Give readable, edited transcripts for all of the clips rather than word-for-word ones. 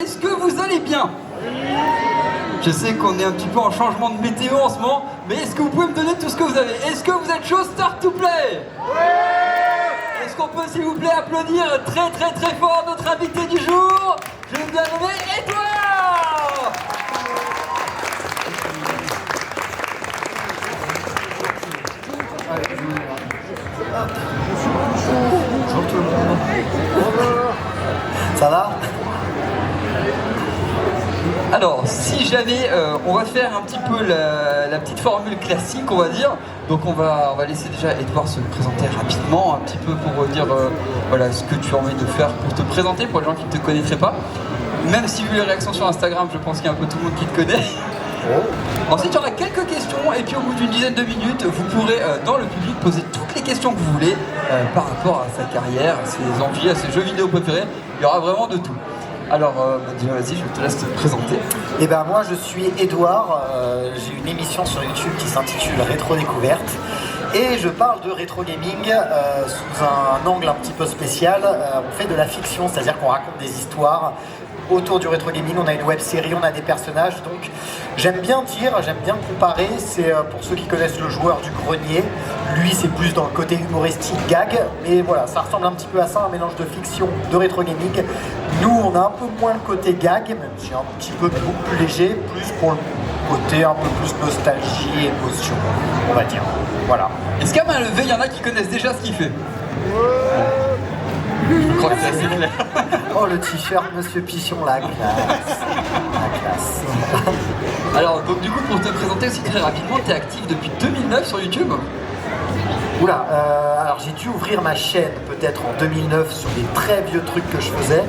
Est-ce que vous allez bien? Je sais qu'on est un petit peu en changement de météo en ce moment, mais est-ce que vous pouvez me donner tout ce que vous avez? Est-ce que vous êtes chaud? Start to play! Est-ce qu'on peut s'il vous plaît applaudir très très très fort notre invité du jour? Je vais bien nommer Edouard! Bonjour tout le monde. Ça va? Alors, si jamais on va faire un petit peu la petite formule classique, on va dire. Donc on va laisser déjà Edouard se présenter rapidement, un petit peu pour dire voilà ce que tu as envie de faire pour te présenter pour les gens qui ne te connaîtraient pas. Même si vu les réactions sur Instagram, je pense qu'il y a un peu tout le monde qui te connaît. Ensuite, il y aura quelques questions et puis au bout d'une dizaine de minutes, vous pourrez dans le public poser toutes les questions que vous voulez par rapport à sa carrière, à ses envies, à ses jeux vidéo préférés. Il y aura vraiment de tout. Alors, dis-moi, vas-y, je te laisse te présenter. Eh ben moi, je suis Edouard. J'ai une émission sur YouTube qui s'intitule Rétro Découverte. Et je parle de rétro gaming sous un angle un petit peu spécial. On fait de la fiction, c'est-à-dire qu'on raconte des histoires autour du rétro gaming. On a une web série, on a des personnages. Donc j'aime bien comparer. C'est pour ceux qui connaissent le joueur du grenier. Lui, c'est plus dans le côté humoristique, gag. Mais voilà, ça ressemble un petit peu à ça, un mélange de fiction, de rétro gaming. Nous, on a un peu moins le côté gag, même si un petit peu beaucoup plus léger, plus pour le côté un peu plus nostalgie, émotion, on va dire. Voilà. Est-ce qu'à main levée, il y en a qui connaissent déjà ce qu'il fait? Je crois que c'est assez clair. Oh, le t-shirt Monsieur Pichon, la classe. La classe. Alors, donc du coup, pour te présenter aussi très rapidement, tu es actif depuis 2009 sur YouTube. Oula, alors j'ai dû ouvrir ma chaîne peut-être en 2009 sur des très vieux trucs que je faisais,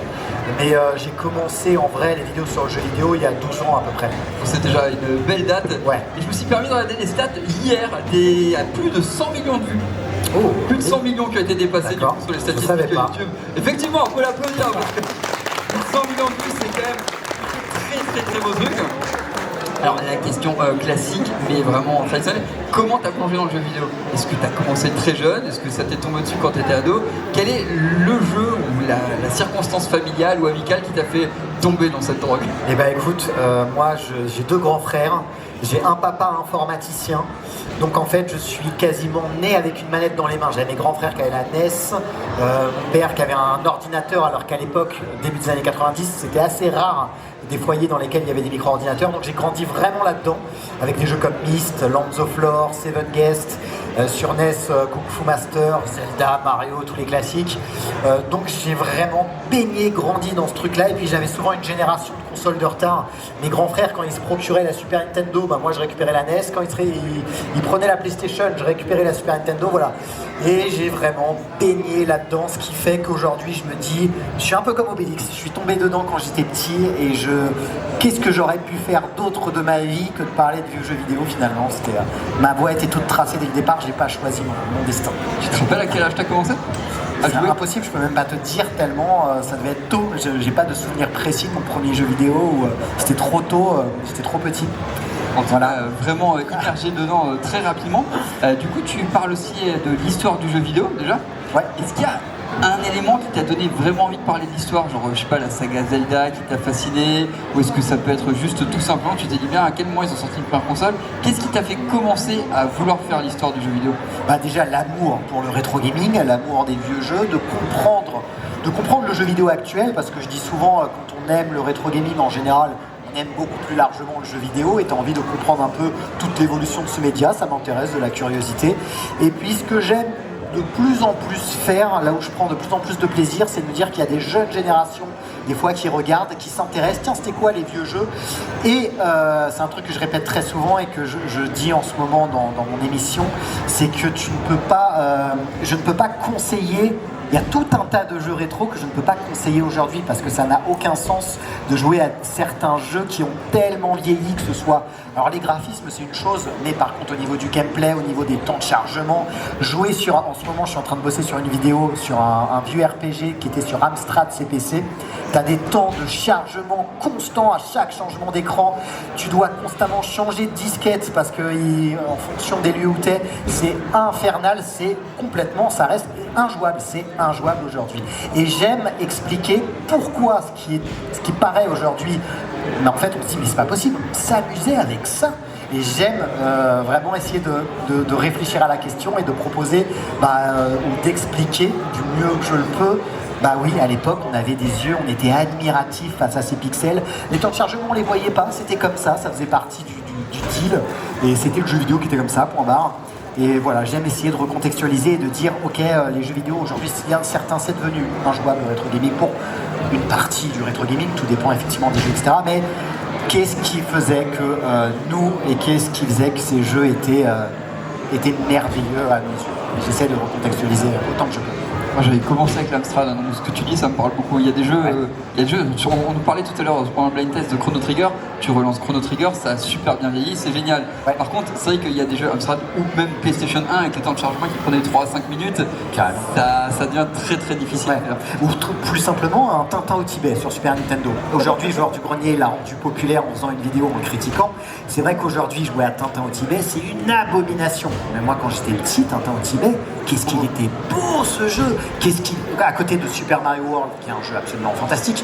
mais j'ai commencé en vrai les vidéos sur le jeu vidéo il y a 12 ans à peu près. C'est déjà une belle date. Ouais. Et je me suis permis de regarder les stats hier, à plus de 100 millions de vues. Oh, Plus de 100 millions qui ont été dépassés du coup, sur les statistiques de YouTube. Effectivement, on peut l'applaudir parce que 100 millions de vues, c'est quand même très très beau truc. Alors la question classique, mais vraiment traditionnelle, comment t'as plongé dans le jeu vidéo? Est-ce que t'as commencé très jeune? Est-ce que ça t'est tombé dessus quand t'étais ado? Quel est le jeu ou la circonstance familiale ou amicale qui t'a fait tomber dans cette drogue? Eh ben écoute, moi j'ai deux grands frères, j'ai un papa informaticien, donc en fait je suis quasiment né avec une manette dans les mains. J'avais mes grands frères qui avaient la NES, mon père qui avait un ordinateur alors qu'à l'époque, début des années 90, c'était assez rare des foyers dans lesquels il y avait des micro-ordinateurs, donc j'ai grandi vraiment là-dedans, avec des jeux comme Myst, Lands of Lore, Seven Guest, sur NES, Kung Fu Master, Zelda, Mario, tous les classiques. Donc j'ai vraiment baigné, grandi dans ce truc-là, et puis j'avais souvent une génération de consoles de retard. Mes grands frères, quand ils se procuraient la Super Nintendo, bah moi je récupérais la NES, quand ils prenaient la PlayStation, je récupérais la Super Nintendo, voilà. Et j'ai vraiment baigné là-dedans, ce qui fait qu'aujourd'hui je me dis, je suis un peu comme Obélix, je suis tombé dedans quand j'étais petit, et qu'est-ce que j'aurais pu faire d'autre de ma vie que de parler de vieux jeux vidéo finalement. Ma voie était toute tracée dès le départ, j'ai pas choisi mon destin. Tu te rappelles à quel âge t'as commencé? C'est impossible, je peux même pas te dire tellement ça devait être tôt. J'ai pas de souvenir précis de mon premier jeu vidéo où c'était trop tôt, j'étais trop petit. Voilà, vraiment immergé dedans très rapidement. Du coup, tu parles aussi de l'histoire du jeu vidéo déjà. Ouais. Est-ce qu'il y a un élément qui t'a donné vraiment envie de parler de l'histoire, genre je sais pas, la saga Zelda qui t'a fasciné, ou est-ce que ça peut être juste tout simplement tu t'es dit bien à quel moment ils ont sorti une première console? Qu'est-ce qui t'a fait commencer à vouloir faire l'histoire du jeu vidéo? Bah déjà l'amour pour le rétro gaming, l'amour des vieux jeux, de comprendre le jeu vidéo actuel, parce que je dis souvent quand on aime le rétro gaming en général, on aime beaucoup plus largement le jeu vidéo et tu as envie de comprendre un peu toute l'évolution de ce média, ça m'intéresse, de la curiosité. Et puis ce que j'aime de plus en plus faire, là où je prends de plus en plus de plaisir, c'est de me dire qu'il y a des jeunes générations, des fois qui regardent, qui s'intéressent, tiens c'était quoi les vieux jeux? Et c'est un truc que je répète très souvent et que je dis en ce moment dans mon émission, c'est que je ne peux pas conseiller. Il y a tout un tas de jeux rétro que je ne peux pas conseiller aujourd'hui parce que ça n'a aucun sens de jouer à certains jeux qui ont tellement vieilli, que ce soit... Alors les graphismes c'est une chose, mais par contre au niveau du gameplay, au niveau des temps de chargement, jouer sur... En ce moment je suis en train de bosser sur une vidéo sur un vieux RPG qui était sur Amstrad CPC. Tu as des temps de chargement constants à chaque changement d'écran. Tu dois constamment changer de disquette parce que en fonction des lieux où tu es, c'est infernal, c'est complètement... Ça reste injouable, c'est injouable aujourd'hui. Et j'aime expliquer pourquoi ce qui paraît aujourd'hui, mais en fait on se dit mais c'est pas possible, s'amuser avec ça. Et j'aime vraiment essayer de réfléchir à la question et de proposer ou d'expliquer du mieux que je le peux. Bah oui, à l'époque, on avait des yeux, on était admiratifs face à ces pixels. Les temps de chargement, on les voyait pas, c'était comme ça faisait partie du deal. Et c'était le jeu vidéo qui était comme ça, point barre. Et voilà, j'aime essayer de recontextualiser et de dire, ok, les jeux vidéo aujourd'hui, certains c'est devenu injouable le rétro gaming pour une partie du rétro gaming, tout dépend effectivement des jeux, etc. Mais qu'est-ce qui faisait que nous, et qu'est-ce qui faisait que ces jeux étaient merveilleux à nos yeux. J'essaie de recontextualiser autant que je peux. Moi j'avais commencé avec l'Amstrad, donc ce que tu dis ça me parle beaucoup. Il y a des jeux, on nous parlait tout à l'heure pendant le blind test de Chrono Trigger, tu relances Chrono Trigger, ça a super bien vieilli, c'est génial. Ouais. Par contre, c'est vrai qu'il y a des jeux Amstrad ou même PlayStation 1 avec les temps de chargement qui prenaient 3 à 5 minutes, ça devient très très difficile à faire. Ou plus simplement un Tintin au Tibet sur Super Nintendo. Aujourd'hui, Joueur du Grenier l'a rendu populaire en faisant une vidéo en le critiquant. C'est vrai qu'aujourd'hui, jouer à Tintin au Tibet, c'est une abomination. Mais moi quand j'étais petit, Tintin au Tibet, qu'est-ce qu'il était beau ce jeu! À côté de Super Mario World, qui est un jeu absolument fantastique,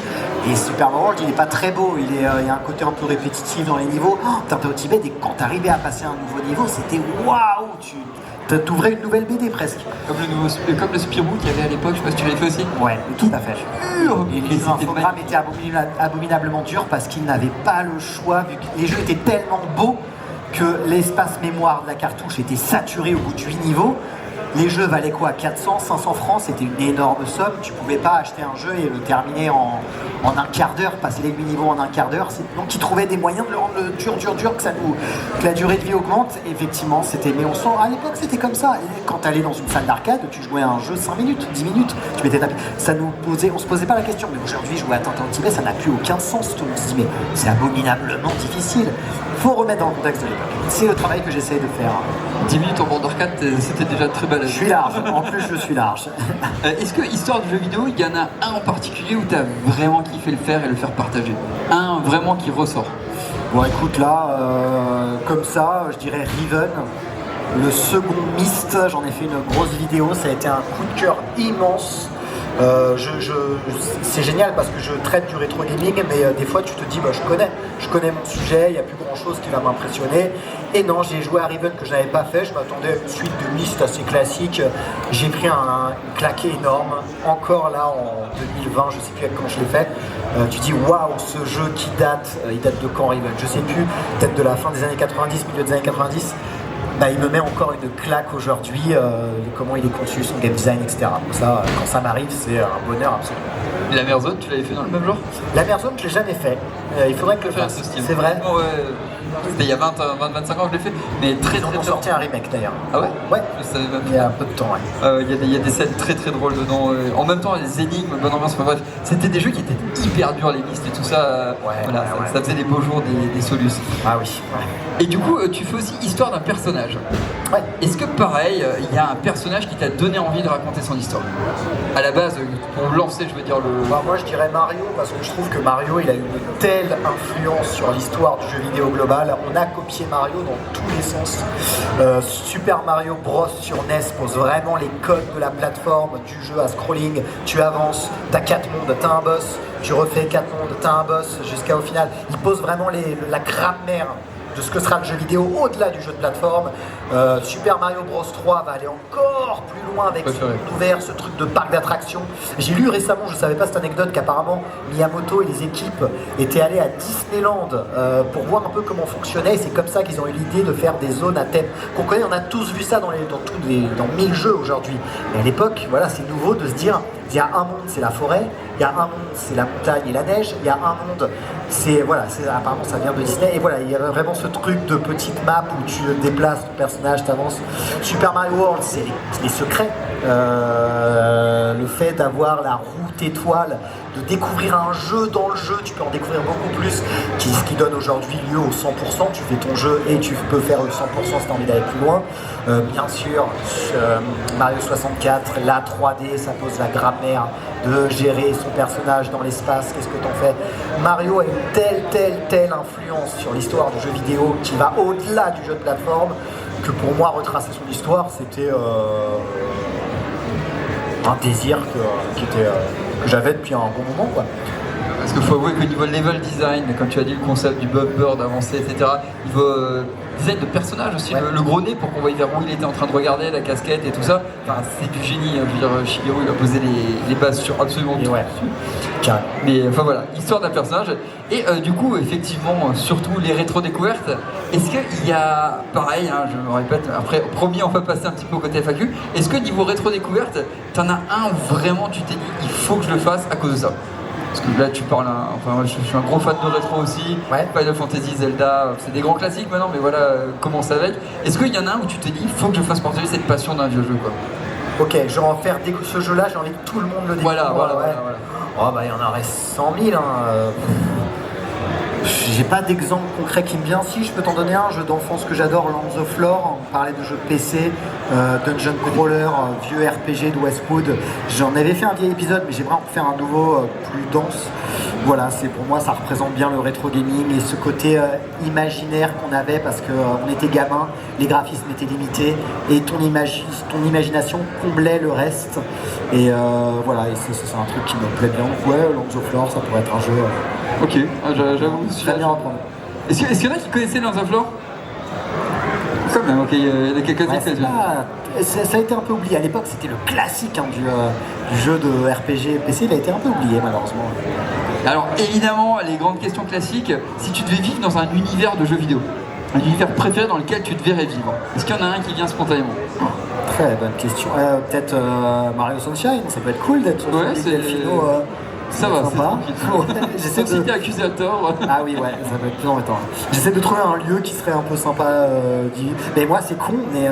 et Super Mario World, il n'est pas très beau, il y a un côté un peu répétitif dans les niveaux. Tintin au Tibet, et quand tu arrivais à passer un nouveau niveau, c'était waouh! Tu t'ouvrais une nouvelle BD presque. Comme le Spirou qu'il y avait à l'époque, je sais pas si tu l'avais fait aussi. Ouais, tout à fait. Et les infogrammes étaient abominablement durs parce qu'ils n'avaient pas le choix, vu que les jeux étaient tellement beaux que l'espace mémoire de la cartouche était saturé au bout de 8 niveaux. Les jeux valaient quoi, 400, 500 francs, c'était une énorme somme. Tu pouvais pas acheter un jeu et le terminer en un quart d'heure, passer les 8 niveaux en un quart d'heure. Donc ils trouvaient des moyens de le rendre dur, que la durée de vie augmente. Effectivement, mais à l'époque c'était comme ça. Et quand tu allais dans une salle d'arcade, tu jouais à un jeu 5 minutes, 10 minutes, tu mettais ta... on se posait pas la question. Mais aujourd'hui, jouer à Tintin au Tibet, ça n'a plus aucun sens. Tout le monde se dit, mais c'est abominablement difficile. Faut remettre dans le contexte de l'époque. C'est le travail que j'essaie de faire. 10 minutes en bande d'arcade, c'était déjà très balèze. Je suis large, en plus je suis large. Est-ce que, histoire de jeux vidéo, il y en a un en particulier où tu as vraiment kiffé le faire et le faire partager? Un vraiment qui ressort? Bon écoute là, comme ça, je dirais Riven. Le second Myst, j'en ai fait une grosse vidéo, ça a été un coup de cœur immense. C'est génial parce que je traite du rétro gaming, mais des fois tu te dis je connais mon sujet, il n'y a plus grand chose qui va m'impressionner. Et non, j'ai joué à Riven que je n'avais pas fait, je m'attendais à une suite de Myst assez classique. J'ai pris un claqué énorme, encore là en 2020, je ne sais plus quand je l'ai fait. Tu dis waouh, ce jeu qui date, il date de quand Riven? Je sais plus, peut-être de la fin des années 90, milieu des années 90. Il me met encore une claque aujourd'hui, comment il est conçu, son game design, etc. Donc ça, quand ça m'arrive, c'est un bonheur absolu. Et la Merzone, tu l'avais fait dans le même genre? La Merzone, je l'ai jamais fait. Il faudrait que je le fasse. C'est vrai. Ouais. C'était il y a 20-25 ans que je l'ai fait, mais très Ils ont sorti un remake d'ailleurs. Ah ouais? Ouais. Je savais même. Il y a un peu de temps, ouais. Il y a des scènes très très drôles dedans. En même temps, les énigmes, bonne ambiance, bref. C'était des jeux qui étaient hyper durs, les listes et tout ça. Ça faisait les beaux jours des Solus. Ah oui. Ouais. Et du coup, tu fais aussi histoire d'un personnage. Ouais. Est-ce que pareil, il y a un personnage qui t'a donné envie de raconter son histoire? À la base, pour lancer, je veux dire le... moi je dirais Mario, parce que je trouve que Mario il a une telle influence sur l'histoire du jeu vidéo global. On a copié Mario dans tous les sens. Super Mario Bros sur NES pose vraiment les codes de la plateforme, du jeu à scrolling. Tu avances, t'as 4 mondes, t'as un boss, tu refais 4 mondes, t'as un boss, jusqu'au final. Il pose vraiment la grammaire de ce que sera le jeu vidéo au-delà du jeu de plateforme. Super Mario Bros 3 va aller encore plus loin avec ce monde ouvert, ce truc de parc d'attractions. J'ai lu récemment, je ne savais pas cette anecdote, qu'apparemment Miyamoto et les équipes étaient allés à Disneyland pour voir un peu comment fonctionnait, et c'est comme ça qu'ils ont eu l'idée de faire des zones à thème qu'on connaît. On a tous vu ça dans 1000 jeux aujourd'hui, mais à l'époque, voilà, c'est nouveau de se dire il y a un monde, c'est la forêt, il y a un monde, c'est la montagne et la neige, il y a un monde, apparemment ça vient de Disney, et voilà, il y a vraiment ce truc de petite map où tu déplaces ton personnage, tu avances. Super Mario World, c'est les secrets, le fait d'avoir la route étoile, de découvrir un jeu dans le jeu, tu peux en découvrir beaucoup plus, ce qui donne aujourd'hui lieu au 100%, tu fais ton jeu et tu peux faire le 100% si tu as envie d'aller plus loin. Bien sûr, Mario 64, la 3D, ça pose la grammaire de gérer son personnage dans l'espace, qu'est-ce que t'en fais. Mario a une telle influence sur l'histoire du jeu vidéo qui va au-delà du jeu de plateforme, que pour moi, retracer son histoire, c'était... un désir que j'avais depuis un bon moment, quoi. Parce qu'il faut avouer que niveau level design, comme tu as dit, le concept du Bob Bird avancé, etc., niveau design de personnage aussi, le gros nez pour qu'on voie vers où il était en train de regarder, la casquette et tout ça, enfin, c'est du génie. Je veux dire, Shigeru, il a posé les bases sur absolument tout. Mais enfin voilà, histoire d'un personnage. Et du coup, effectivement, surtout les rétro-découvertes, est-ce qu'il y a, pareil, hein, je me répète, après, promis, on va passer un petit peu au côté FAQ, est-ce que niveau rétro-découverte, t'en as un où vraiment tu t'es dit, il faut que je le fasse à cause de ça? Parce que là tu parles, enfin moi, je suis un gros fan de rétro aussi, Final Fantasy, Zelda, c'est des grands classiques maintenant, mais voilà, commence avec. Est-ce qu'il y en a un où tu te dis, il faut que je fasse partager cette passion d'un vieux jeu, quoi? Ok, je vais en faire, dès que ce jeu-là, j'ai envie que tout le monde le découvre. Voilà. Oh bah il y en aurait 100 000, hein. J'ai pas d'exemple concret qui me vient. Si, je peux t'en donner un, jeu d'enfance que j'adore, Lands of Lore. On parlait de jeux PC, Dungeon Crawler, vieux RPG de Westwood. J'en avais fait un vieil épisode, mais j'aimerais en faire un nouveau, plus dense. Voilà, c'est pour moi, ça représente bien le rétro gaming et ce côté imaginaire qu'on avait parce qu'on était gamin, les graphismes étaient limités et ton imagination comblait le reste. Et voilà, et c'est un truc qui me plaît bien. Donc ouais, Lands of Lore, ça pourrait être un jeu. Ok, j'avoue. Très bien à prendre. Est-ce qu'il y en a qui connaissaient Lands of Lore? Quand même, ok, il y a quelques-uns qui ça a été un peu oublié. À l'époque, c'était le classique du jeu de RPG PC. Il a été un peu oublié, malheureusement. Alors, évidemment, les grandes questions classiques, si tu devais vivre dans un univers de jeux vidéo, un univers préféré dans lequel tu te verrais vivre, est-ce qu'il y en a un qui vient spontanément? Très bonne question. Peut-être Mario Sunshine, ça peut être cool d'être sur c'est Delfino. Ça va, c'est tranquille. J'essaie de... Si t'es accusé à tort. Ah oui, ouais, ça va être plus embêtant. J'essaie de trouver un lieu qui serait un peu sympa. Mais moi, c'est con, mais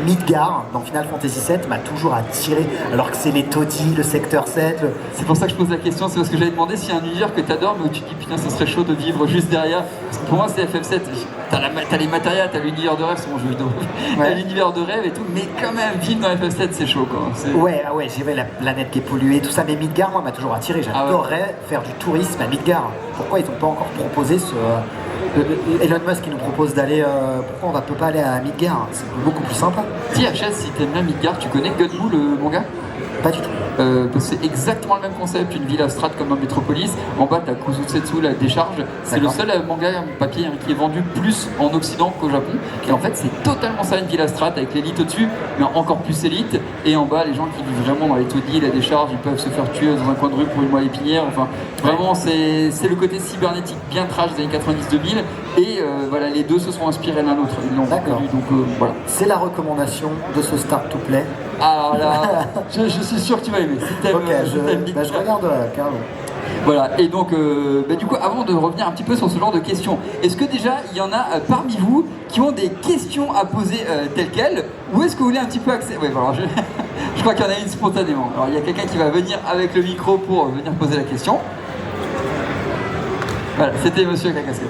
Midgar, dans Final Fantasy VII, m'a toujours attiré. Alors que c'est les taudis, le secteur 7. C'est pour ça que je pose la question, c'est parce que j'avais demandé s'il y a un univers que t'adores, mais où tu te dis putain, ça serait chaud de vivre juste derrière. Parce que pour moi, c'est FF7. T'as les matériels, t'as l'univers de rêve, c'est mon jeu vidéo. T'as l'univers de rêve et tout, mais quand même, vivre dans FF7, c'est chaud, quoi. Ouais, j'ai vu la planète qui est polluée, tout ça, mais Midgar, moi, m'a toujours attiré. J'adorerais faire du tourisme à Midgar. Pourquoi ils n'ont pas encore proposé Elon Musk qui nous propose d'aller. Pourquoi on ne peut pas aller à Midgar? C'est beaucoup plus sympa. Si HS, si t'aimes bien Midgar, tu connais Gunmu, le manga? Pas du tout. C'est exactement le même concept, une ville abstraite comme dans Metropolis. En bas, t'as Kuzusetsu, la décharge. C'est le seul manga papier qui est vendu plus en Occident qu'au Japon. Et en fait, c'est totalement ça, une ville abstraite avec l'élite au-dessus, mais encore plus élite. Et en bas, les gens qui vivent vraiment dans les taudis, la décharge, ils peuvent se faire tuer dans un coin de rue pour une moelle épinière. Enfin, vraiment, c'est le côté cybernétique bien trash des années 90-2000. Et voilà, les deux se sont inspirés l'un l'autre. Ils l'ont reconnu, donc voilà. C'est la recommandation de ce Start to Play. Alors là, je suis sûr que tu vas aimer. Si t'aimes, je regarde carrément. Voilà, et donc, du coup, avant de revenir un petit peu sur ce genre de questions, est-ce que déjà, il y en a parmi vous qui ont des questions à poser telles quelles, ou est-ce que vous voulez un petit peu accéder? Ouais, voilà, je crois qu'il y en a une spontanément. Alors, il y a quelqu'un qui va venir avec le micro pour venir poser la question. Voilà, c'était monsieur avec la casquette.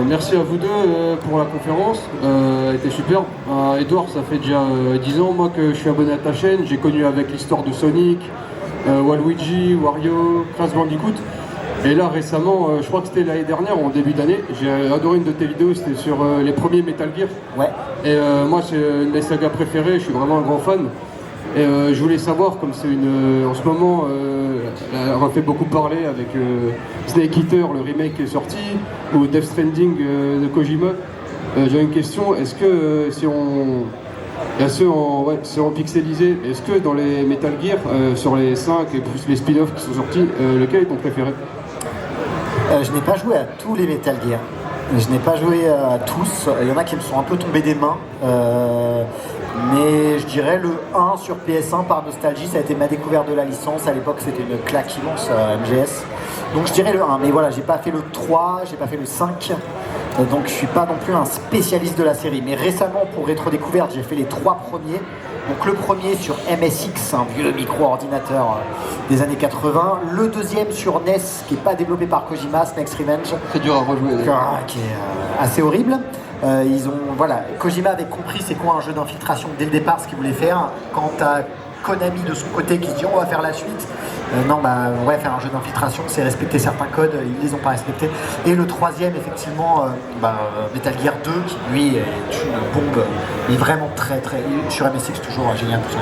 Merci à vous deux pour la conférence, elle était super. Edouard, ça fait déjà 10 ans moi que je suis abonné à ta chaîne, j'ai connu avec l'histoire de Sonic, Waluigi, Wario, Crash Bandicoot. Et là récemment, je crois que c'était l'année dernière, en début d'année, j'ai adoré une de tes vidéos, c'était sur les premiers Metal Gear. Ouais. Et moi c'est une de mes sagas préférées, je suis vraiment un grand fan. Et je voulais savoir, comme c'est en ce moment, on a fait beaucoup parler avec Snake Eater, le remake qui est sorti, ou Death Stranding de Kojima. J'ai une question, est-ce que si on... Il y a ceux en pixelisé, est-ce que dans les Metal Gear, sur les 5 et plus les spin-offs qui sont sortis, lequel est ton préféré? Je n'ai pas joué à tous les Metal Gear. Je n'ai pas joué à tous. Il y en a qui me sont un peu tombés des mains. Mais je dirais le 1 sur PS1 par nostalgie, ça a été ma découverte de la licence. À l'époque, c'était une claque immense MGS. Donc je dirais le 1. Mais voilà, j'ai pas fait le 3, j'ai pas fait le 5. Donc je suis pas non plus un spécialiste de la série. Mais récemment, pour Rétro Découverte, j'ai fait les 3 premiers. Donc le premier sur MSX, un vieux micro-ordinateur des années 80. Le deuxième sur NES, qui n'est pas développé par Kojima, Snake's Revenge. C'est dur à rejouer. Qui est assez horrible. Kojima avait compris c'est quoi un jeu d'infiltration dès le départ, ce qu'il voulait faire. Quant à Konami de son côté qui se dit on va faire la suite, Non, bah ouais, faire un jeu d'infiltration, c'est respecter certains codes, ils les ont pas respectés. Et le troisième, effectivement, Metal Gear 2, qui lui est une bombe, il est vraiment très sur MSX toujours génial pour ça.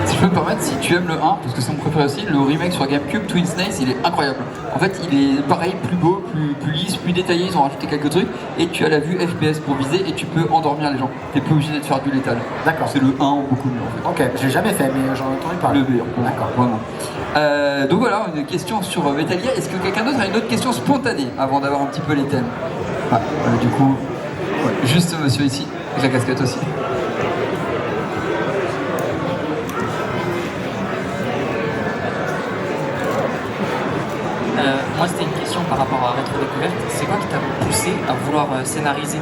Si je peux me permettre, si tu aimes le 1, parce que c'est mon préféré aussi, le remake sur GameCube, Twin Snakes, il est incroyable. En fait, il est pareil, plus beau, plus lisse, plus détaillé, ils ont rajouté quelques trucs, et tu as la vue FPS pour viser, et tu peux endormir les gens. T'es pas obligé de faire du létal. D'accord. C'est le 1 en beaucoup mieux en fait. Ok, j'ai jamais fait, mais j'en ai entendu parler. Le meilleur, d'accord. Vraiment. Donc voilà, une question sur Metal Gear. Est-ce que quelqu'un d'autre a une autre question spontanée avant d'avoir un petit peu les thèmes? Du coup, juste monsieur ici, avec la casquette aussi. Moi, c'était une question par rapport à Rétro Découverte. C'est quoi qui t'a poussé à vouloir scénariser?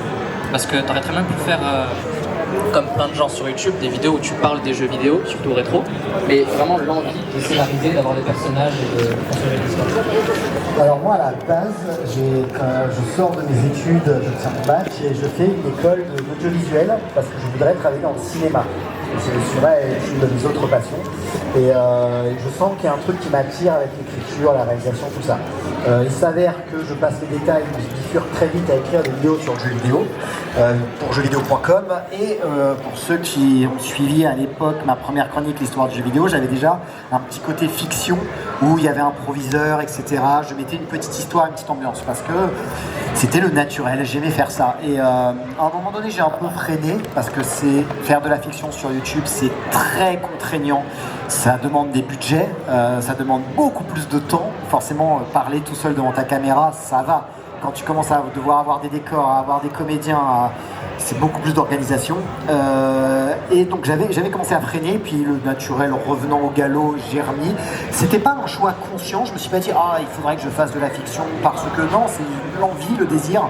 Parce que t'aurais très bien pu faire, comme plein de gens sur YouTube, des vidéos où tu parles des jeux vidéo, surtout rétro, mais vraiment l'envie de scénariser, d'avoir des personnages et de construire une histoire. Alors moi, à la base, quand je sors de mes études, j'obtiens mon bac et je fais une école d'audiovisuel parce que je voudrais travailler dans le cinéma. C'est une de mes autres passions. Et je sens qu'il y a un truc qui m'attire avec l'écriture, la réalisation, tout ça. Il s'avère que je passe les détails, je bifurque très vite à écrire des vidéos sur le jeu vidéo, pour jeuxvideo.com. Et pour ceux qui ont suivi à l'époque ma première chronique, l'histoire du jeu vidéo, j'avais déjà un petit côté fiction où il y avait un proviseur, etc. Je mettais une petite histoire, une petite ambiance parce que c'était le naturel, j'aimais faire ça. Et à un moment donné, j'ai un peu freiné parce que faire de la fiction sur YouTube, c'est très contraignant. Ça demande des budgets, ça demande beaucoup plus de temps. Forcément, parler tout seul devant ta caméra, ça va. Quand tu commences à devoir avoir des décors, à avoir des comédiens, c'est beaucoup plus d'organisation. Et donc j'avais commencé à freiner, puis le naturel revenant au galop, j'ai remis. C'était pas un choix conscient, je me suis pas dit il faudrait que je fasse de la fiction parce que non, c'est l'envie, le désir.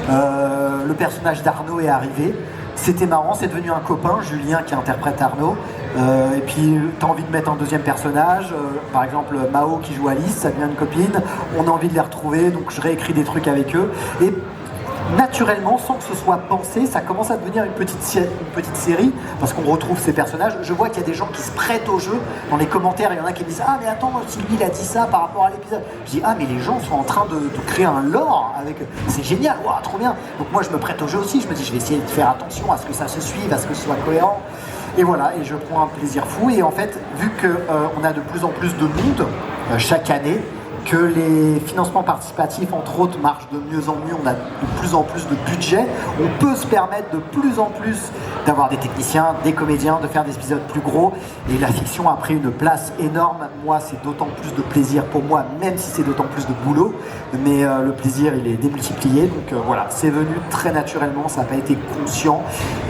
Le personnage d'Arnaud est arrivé. C'était marrant, c'est devenu un copain, Julien qui interprète Arnaud. Et puis tu as envie de mettre un deuxième personnage, par exemple Mao qui joue Alice, ça devient une copine, on a envie de les retrouver, donc je réécris des trucs avec eux. Et naturellement, sans que ce soit pensé, ça commence à devenir une petite série, parce qu'on retrouve ces personnages. Je vois qu'il y a des gens qui se prêtent au jeu. Dans les commentaires, il y en a qui me disent « Ah mais attends, Sylvie il a dit ça par rapport à l'épisode ». Je dis « Ah mais les gens sont en train de créer un lore avec eux. C'est génial, wow, trop bien ». Donc moi je me prête au jeu aussi, je me dis « Je vais essayer de faire attention à ce que ça se suive, à ce que ce soit cohérent ». Et voilà, et je prends un plaisir fou. Et en fait, vu qu'on a de plus en plus de monde chaque année, que les financements participatifs, entre autres, marchent de mieux en mieux, on a de plus en plus de budget, on peut se permettre de plus en plus d'avoir des techniciens, des comédiens, de faire des épisodes plus gros, et la fiction a pris une place énorme. Moi, c'est d'autant plus de plaisir pour moi, même si c'est d'autant plus de boulot, mais le plaisir, il est démultiplié, donc voilà, c'est venu très naturellement, ça n'a pas été conscient,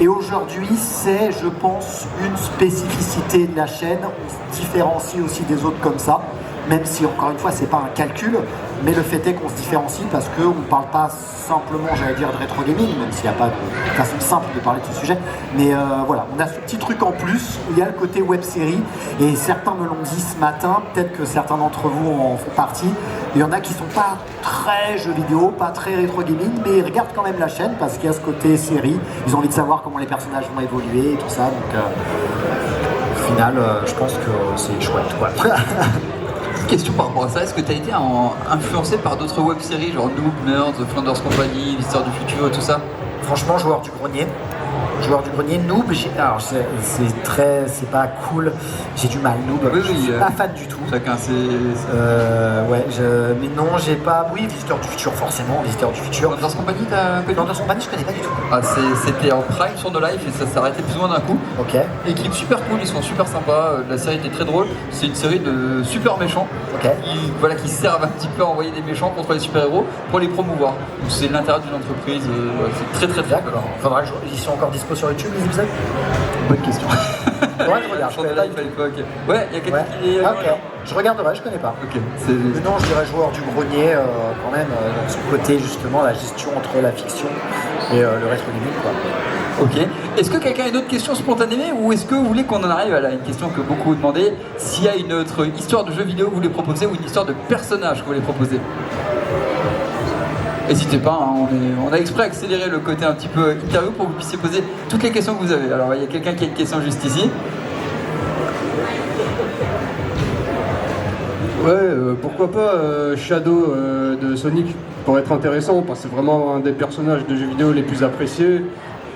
et aujourd'hui, c'est, je pense, une spécificité de la chaîne, on se différencie aussi des autres comme ça, même si encore une fois c'est pas un calcul, mais le fait est qu'on se différencie parce qu'on ne parle pas simplement, j'allais dire, de rétro gaming, même s'il n'y a pas de façon simple de parler de ce sujet, mais voilà, on a ce petit truc en plus où il y a le côté web série, et certains me l'ont dit ce matin, peut-être que certains d'entre vous en font partie, il y en a qui sont pas très jeux vidéo, pas très rétro gaming, mais ils regardent quand même la chaîne parce qu'il y a ce côté série, ils ont envie de savoir comment les personnages vont évoluer et tout ça, donc au final je pense que c'est chouette quoi. Question par rapport à ça, est-ce que tu as été influencé par d'autres web-séries genre Noob, Nerds, Flanders Company, l'Histoire du futur et tout ça? Franchement, Joueur du grenier, Noob, alors c'est pas cool, j'ai du mal, Noob, oui, je suis pas fan du tout. Chacun c'est... ouais, mais non, j'ai pas, oui, Visiteur du futur, forcément, Visiteur du futur. Flanders Company, t'as connu? Flanders Company, je connais pas du tout. Ah, c'était en prime sur No Life et ça s'est arrêté plus ou moins d'un coup. Ok. Équipe super cool, ils sont super sympas, la série était très drôle, c'est une série de super méchants qui servent un petit peu à envoyer des méchants contre les super-héros pour les promouvoir. Donc c'est l'intérêt d'une entreprise, c'est très très d'accord. Faudra que ils sont encore dispo sur YouTube les épisodes? Bonne question. Ouais, je regarde. Sur No Life à l'époque. Ouais, il y a quelqu'un qui est... Ok, je regarderai, je connais pas. Ok. Mais non, je dirais Joueur du grenier, quand même, dans ce côté justement, la gestion entre la fiction et le rétro gaming, quoi. Ok. Est-ce que quelqu'un a une autre question spontanée ou est-ce que vous voulez qu'on en arrive à une question que beaucoup vous demandaient, s'il y a une autre histoire de jeu vidéo que vous voulez proposer ou une histoire de personnage que vous voulez proposer? N'hésitez pas, hein, on a exprès accéléré le côté un petit peu interview pour que vous puissiez poser toutes les questions que vous avez. Alors il y a quelqu'un qui a une question juste ici. Ouais, pourquoi pas Shadow de Sonic pour être intéressant, parce que c'est vraiment un des personnages de jeux vidéo les plus appréciés.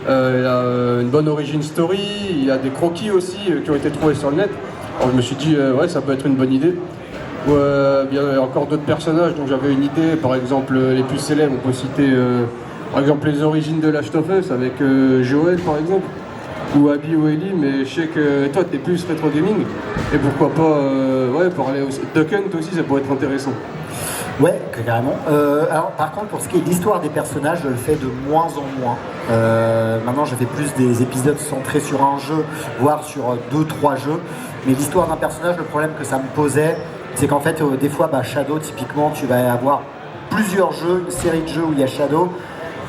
Il a une bonne origin story, il y a des croquis aussi qui ont été trouvés sur le net. Alors je me suis dit, ouais, ça peut être une bonne idée. Ou bien il y a encore d'autres personnages dont j'avais une idée, par exemple les plus célèbres, on peut citer par exemple les origines de Last of Us avec Joël par exemple, ou Abby ou Ellie, mais je sais que toi t'es plus rétro gaming, et pourquoi pas ouais, parler aussi. Duck Hunt aussi, ça pourrait être intéressant. Ouais, carrément. Alors par contre, pour ce qui est de l'histoire des personnages, je le fais de moins en moins. Maintenant, je fais plus des épisodes centrés sur un jeu, voire sur 2-3 jeux. Mais l'histoire d'un personnage, le problème que ça me posait, c'est qu'en fait, des fois, Shadow, typiquement, tu vas avoir plusieurs jeux, une série de jeux où il y a Shadow.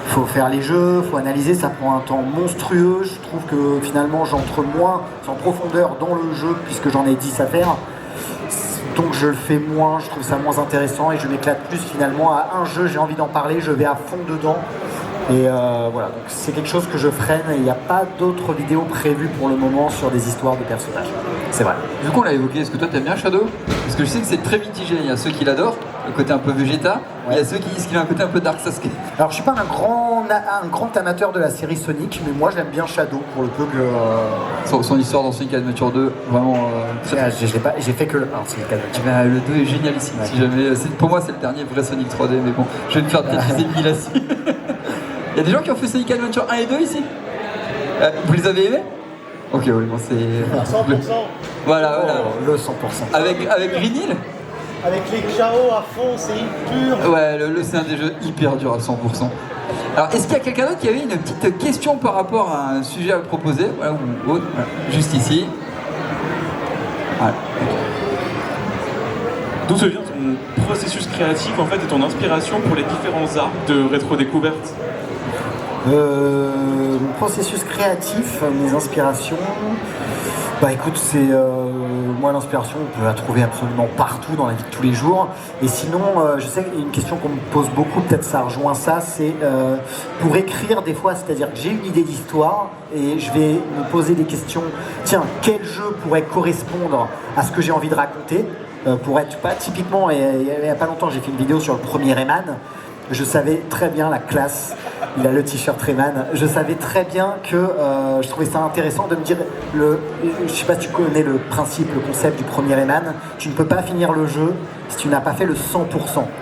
Il faut faire les jeux, il faut analyser, ça prend un temps monstrueux. Je trouve que finalement, j'entre moins en profondeur dans le jeu, puisque j'en ai 10 à faire. Donc je le fais moins, je trouve ça moins intéressant et je m'éclate plus finalement à un jeu, j'ai envie d'en parler, je vais à fond dedans. Et voilà, donc c'est quelque chose que je freine et il n'y a pas d'autres vidéos prévues pour le moment sur des histoires de personnages. C'est vrai. Du coup, on l'a évoqué, est-ce que toi t'aimes bien Shadow? Parce que je sais que c'est très mitigé, il y a ceux qui l'adorent, le côté un peu Végéta, il y a ceux qui disent qu'il a un côté un peu Dark Sasuke. Alors je suis pas un grand amateur de la série Sonic, mais moi j'aime bien Shadow pour le peu que... Son histoire dans Sonic Adventure 2, vraiment j'ai fait que le 1, Sonic Adventure. Le 2 est génial ici, si jamais, pour moi c'est le dernier vrai Sonic 3D, mais bon, je vais me faire peut-être des ennemis là-dessus. Il y a des gens qui ont fait Sonic Adventure 1 et 2 ici? Vous les avez aimés? Ok, oui, bon c'est... 100%. Voilà. Le 100%. Avec Green Hill? Avec les KO à fond, c'est pur. Ouais, c'est un des jeux hyper dur à 100%. Alors, est-ce qu'il y a quelqu'un d'autre qui avait une petite question par rapport à un sujet à proposer? Voilà, ou autre, voilà. Juste ici. Voilà. D'où se vient ton processus créatif en fait et ton inspiration pour les différents arts de rétro-découverte? Mon processus créatif, mes inspirations, écoute, c'est moi l'inspiration on peut la trouver absolument partout dans la vie de tous les jours. Et sinon, je sais une question qu'on me pose beaucoup, peut-être ça rejoint ça, c'est pour écrire des fois, c'est-à-dire que j'ai une idée d'histoire et je vais me poser des questions. Tiens, quel jeu pourrait correspondre à ce que j'ai envie de raconter? Pour être pas typiquement, il y a pas longtemps j'ai fait une vidéo sur le premier Rayman. Je savais très bien la classe, il a le t-shirt Rayman, je savais très bien que je trouvais ça intéressant de me dire, je sais pas si tu connais le principe, le concept du premier Rayman, tu ne peux pas finir le jeu si tu n'as pas fait le 100%.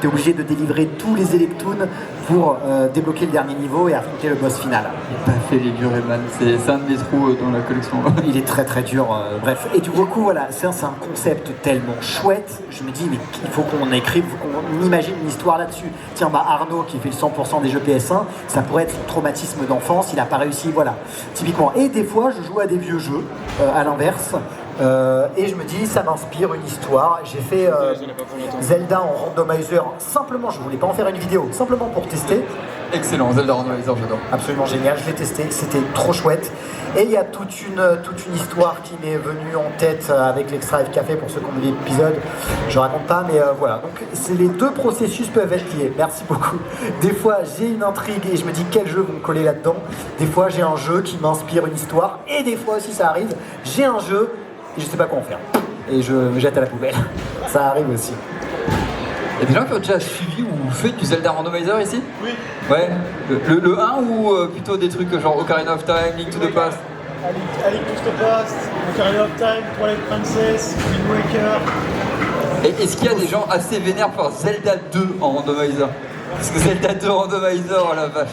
Tu es obligé de délivrer tous les Electoons pour débloquer le dernier niveau et affronter le boss final. J'ai pas fait les vieux Rayman, c'est un de mes trous dans la collection. Il est très très dur, bref. Et du coup, voilà, c'est un concept tellement chouette, je me dis, mais il faut qu'on écrive, qu'on imagine une histoire là-dessus. Tiens, Arnaud qui fait le 100% des jeux PS1, ça pourrait être son traumatisme d'enfance, il a pas réussi, voilà, typiquement. Et des fois, je joue à des vieux jeux, à l'inverse, et je me dis, ça m'inspire une histoire. J'ai fait Zelda en randomizer, simplement, je voulais pas en faire une vidéo, simplement pour tester. Excellent, Zelda randomizer, j'adore. Absolument génial, je l'ai testé, c'était trop chouette. Et il y a toute une histoire qui m'est venue en tête avec l'Extra Life Café pour ceux qui ont vu l'épisode. Je raconte pas, mais voilà. Donc les deux processus peuvent être liés. Merci beaucoup. Des fois, j'ai une intrigue et je me dis quel jeu vont me coller là-dedans. Des fois, j'ai un jeu qui m'inspire une histoire. Et des fois, si ça arrive, j'ai un jeu et je sais pas quoi en faire. Et je me jette à la poubelle. Ça arrive aussi. Il y a des gens qui ont déjà suivi ou fait du Zelda Randomizer ici? Oui. Ouais. Le 1 ou plutôt des trucs genre Ocarina of Time, Link to the Past? A Link to the Past, Ocarina of Time, Twilight Princess, Wind Waker. Et est-ce qu'il y a des gens assez vénères pour Zelda 2 en Randomizer? Parce que Zelda 2 en Randomizer, oh la vache.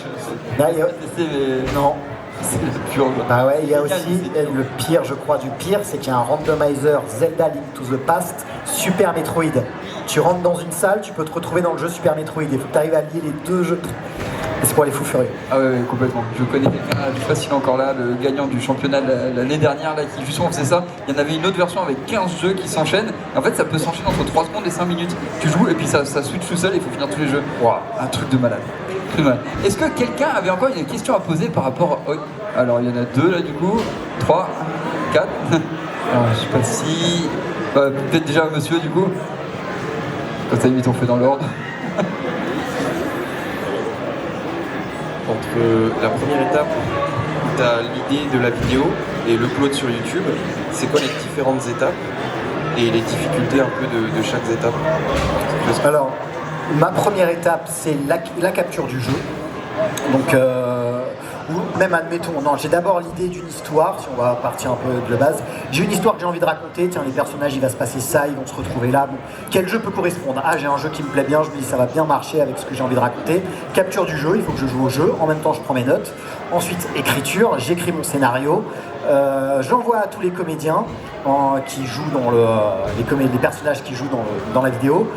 Non. C'est le pur. Bah ouais, il y a aussi le pire, je crois, du pire, c'est qu'il y a un randomizer Zelda Link to the Past, Super Metroid. Tu rentres dans une salle, tu peux te retrouver dans le jeu Super Metroid. Il faut que tu arrives à lier les deux jeux. Et c'est pour les fous furieux. Ah ouais, complètement. Je connais quelqu'un, je sais pas s'il est encore là, le gagnant du championnat l'année dernière, là, qui justement faisait ça. Il y en avait une autre version avec 15 jeux qui s'enchaînent. En fait, ça peut s'enchaîner entre 3 secondes et 5 minutes. Tu joues et puis ça switch tout seul et il faut finir tous les jeux. Wow. Un truc de malade. Est-ce que quelqu'un avait encore une question à poser par rapport à... Alors, il y en a 2 là du coup. 3, 4. Alors, je sais pas si... peut-être déjà monsieur du coup. Quand ça limite on fait dans l'ordre. Entre la première étape où tu as l'idée de la vidéo et l'upload sur YouTube, c'est quoi les différentes étapes? et les difficultés un peu de chaque étape. Alors, ma première étape, c'est la capture du jeu. Donc, ou même admettons, non, j'ai d'abord l'idée d'une histoire, si on va partir un peu de la base. J'ai une histoire que j'ai envie de raconter, tiens, les personnages, il va se passer ça, ils vont se retrouver là. Bon, quel jeu peut correspondre? Ah, j'ai un jeu qui me plaît bien, je me dis ça va bien marcher avec ce que j'ai envie de raconter. Capture du jeu, il faut que je joue au jeu, en même temps je prends mes notes. Ensuite, écriture, j'écris mon scénario. J'envoie à tous les comédiens qui jouent dans les personnages qui jouent dans la vidéo.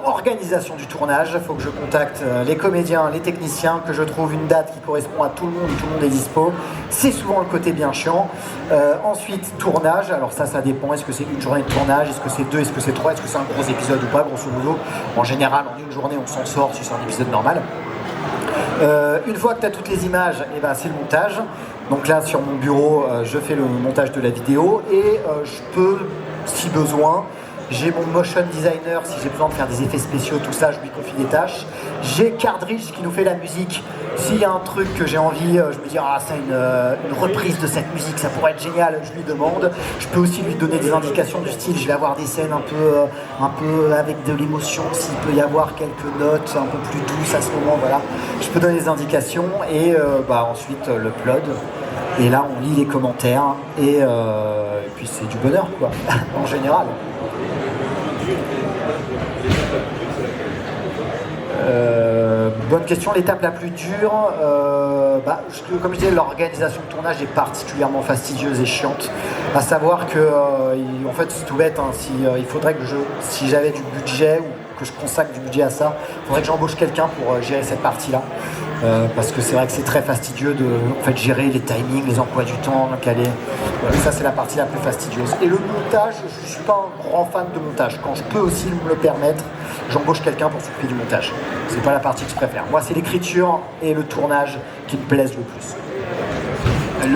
Organisation du tournage, il faut que je contacte les comédiens, les techniciens, que je trouve une date qui correspond à tout le monde, où tout le monde est dispo. C'est souvent le côté bien chiant. Ensuite, tournage, alors ça dépend, est-ce que c'est une journée de tournage, est-ce que c'est 2, est-ce que c'est 3, est-ce que c'est un gros épisode ou pas, grosso modo. En général, en une journée, on s'en sort si c'est un épisode normal. Une fois que tu as toutes les images, c'est le montage. Donc là, sur mon bureau, je fais le montage de la vidéo et je peux, si besoin, j'ai mon motion designer, si j'ai besoin de faire des effets spéciaux, tout ça, je lui confie des tâches. J'ai Cardridge qui nous fait la musique. S'il y a un truc que j'ai envie, je me dis, c'est une reprise de cette musique, ça pourrait être génial, je lui demande. Je peux aussi lui donner des indications du style, je vais avoir des scènes un peu avec de l'émotion, s'il peut y avoir quelques notes un peu plus douces à ce moment, voilà. Je peux donner des indications et ensuite l'upload. Et là, on lit les commentaires et puis c'est du bonheur, quoi, en général. Bonne question. L'étape la plus dure, comme je disais, l'organisation de tournage est particulièrement fastidieuse et chiante. À savoir que, en fait, c'est tout bête. Il faudrait que si j'avais du budget ou que je consacre du budget à ça, il faudrait que j'embauche quelqu'un pour gérer cette partie-là. Parce que c'est vrai que c'est très fastidieux de gérer les timings, les emplois du temps, caler. Ça, c'est la partie la plus fastidieuse. Et le montage, je ne suis pas un grand fan de montage. Quand je peux aussi me le permettre, j'embauche quelqu'un pour s'occuper du montage. C'est pas la partie que je préfère. Moi, c'est l'écriture et le tournage qui me plaisent le plus.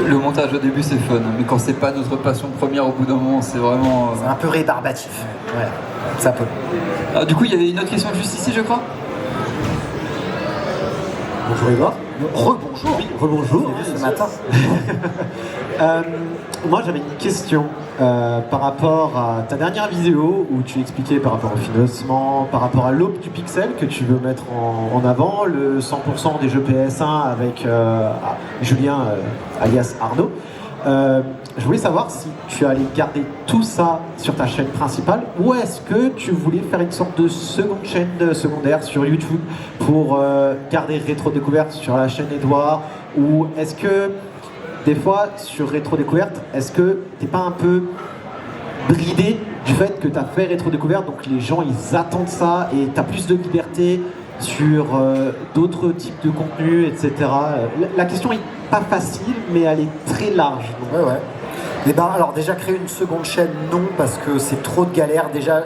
Le montage au début, c'est fun, mais quand c'est pas notre passion première, au bout d'un moment, c'est vraiment... C'est un peu rébarbatif. Ouais, ça peut. Alors, du coup, il y avait une autre question juste ici, je crois. Bonjour Edouard. Rebonjour. Oui, rebonjour. Ce matin. Moi j'avais une question par rapport à ta dernière vidéo où tu expliquais par rapport au financement, par rapport à l'aube du pixel que tu veux mettre en avant, le 100% des jeux PS1 avec Julien alias Arnaud. Je voulais savoir si tu allais garder tout ça sur ta chaîne principale ou est-ce que tu voulais faire une sorte de seconde chaîne secondaire sur YouTube pour garder Rétro Découverte sur la chaîne Edouard, ou est-ce que des fois sur Rétro Découverte, est-ce que t'es pas un peu bridé du fait que tu as fait Rétro Découverte, donc les gens ils attendent ça et tu as plus de liberté sur d'autres types de contenus, etc. La question est pas facile, mais elle est très large. Donc. Ouais. Alors déjà créer une seconde chaîne, non, parce que c'est trop de galère. Déjà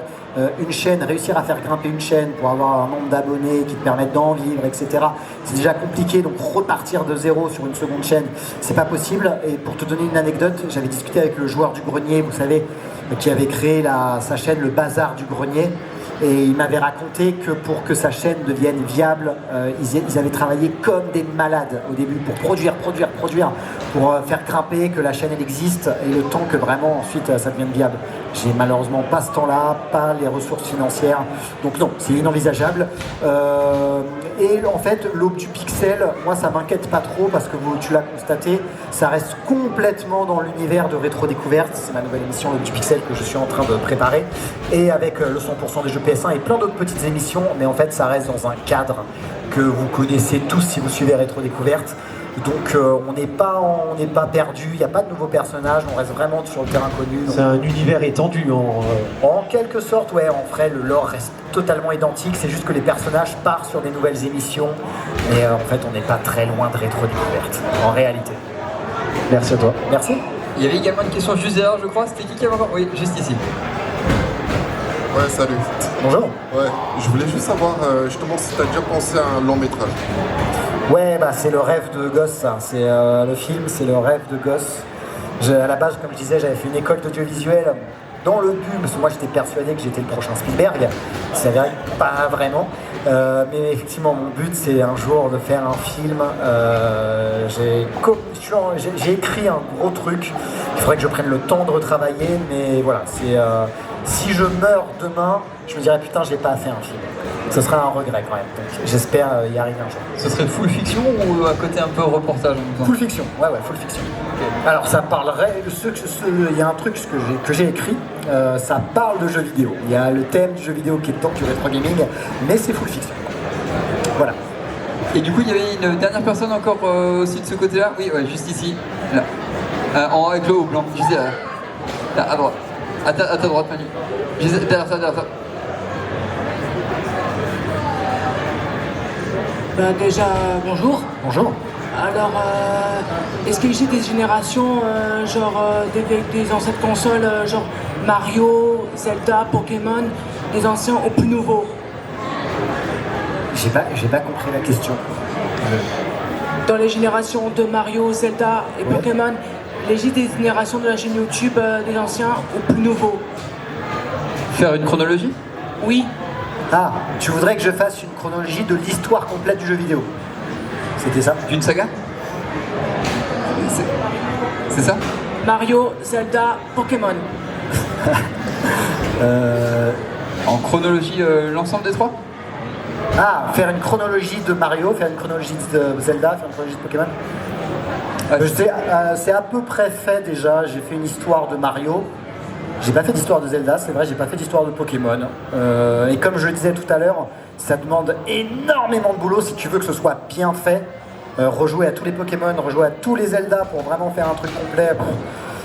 une chaîne, réussir à faire grimper une chaîne pour avoir un nombre d'abonnés qui te permettent d'en vivre, etc. C'est déjà compliqué, donc repartir de zéro sur une seconde chaîne, c'est pas possible. Et pour te donner une anecdote, j'avais discuté avec le joueur du grenier, vous savez, qui avait créé sa chaîne Le Bazar du Grenier. Et il m'avait raconté que pour que sa chaîne devienne viable, ils avaient travaillé comme des malades au début pour produire, pour faire grimper, que la chaîne elle existe, et le temps que vraiment ensuite ça devienne viable. J'ai malheureusement pas ce temps-là, pas les ressources financières, donc non, c'est inenvisageable. Et en fait, l'aube du pixel, moi ça m'inquiète pas trop parce que tu l'as constaté, ça reste complètement dans l'univers de Rétro Découverte. C'est ma nouvelle émission l'aube du pixel que je suis en train de préparer, et avec le 100% des jeux PS1 et plein d'autres petites émissions, mais en fait ça reste dans un cadre que vous connaissez tous si vous suivez Rétro Découverte. Donc on n'est pas perdu, il n'y a pas de nouveaux personnages, on reste vraiment sur le terrain connu. C'est un univers étendu en quelque sorte, ouais, en vrai le lore reste totalement identique, c'est juste que les personnages partent sur des nouvelles émissions, et en fait on n'est pas très loin de Rétro Découverte, en réalité. Merci à toi. Merci. Il y avait également une question juste derrière, je crois, c'était qui avait encore? Oui, juste ici. Ouais, salut. Bonjour. Ouais, je voulais juste savoir justement si tu as déjà pensé à un long métrage. Ouais, c'est le rêve de gosse, ça. C'est le film, c'est le rêve de gosse. À la base, comme je disais, j'avais fait une école d'audiovisuel dans le but, parce que moi j'étais persuadé que j'étais le prochain Spielberg. C'est vrai, pas vraiment. Mais effectivement, mon but c'est un jour de faire un film. J'ai écrit un gros truc. Il faudrait que je prenne le temps de retravailler, mais voilà, si je meurs demain, je me dirais putain, j'ai pas fait un film. Ce serait un regret quand même. Donc j'espère y arriver un jour. Ce serait full fiction ou à côté un peu reportage en même temps? Full fiction, ouais, full fiction. Alors ça parlerait, il y a un truc que j'ai écrit, ça parle de jeux vidéo. Il y a le thème du jeu vidéo qui est dedans, du rétro gaming, mais c'est full fiction. Voilà. Et du coup, il y avait une dernière personne encore aussi de ce côté-là? Oui, ouais, juste ici. Là. Avec le haut blanc, juste derrière. Là, à droite. À ta droite, Manu. Juste derrière ça, derrière ça. Déjà, bonjour. Bonjour. Alors, est-ce que j'ai des générations, des anciennes consoles, genre Mario, Zelda, Pokémon, des anciens aux plus nouveaux? J'ai pas compris la question. Dans les générations de Mario, Zelda et Pokémon, les générations de la chaîne YouTube des anciens aux plus nouveaux. Faire une chronologie? Oui. Ah, tu voudrais que je fasse une chronologie de l'histoire complète du jeu vidéo? C'était ça? D'une saga? C'est ça? Mario, Zelda, Pokémon. En chronologie, l'ensemble des trois? Ah, faire une chronologie de Mario, faire une chronologie de Zelda, faire une chronologie de Pokémon. C'est à peu près fait déjà. J'ai fait une histoire de Mario. J'ai pas fait d'histoire de Zelda, c'est vrai, j'ai pas fait d'histoire de Pokémon. Et comme je le disais tout à l'heure, ça demande énormément de boulot si tu veux que ce soit bien fait. Rejouer à tous les Pokémon, rejouer à tous les Zelda pour vraiment faire un truc complet.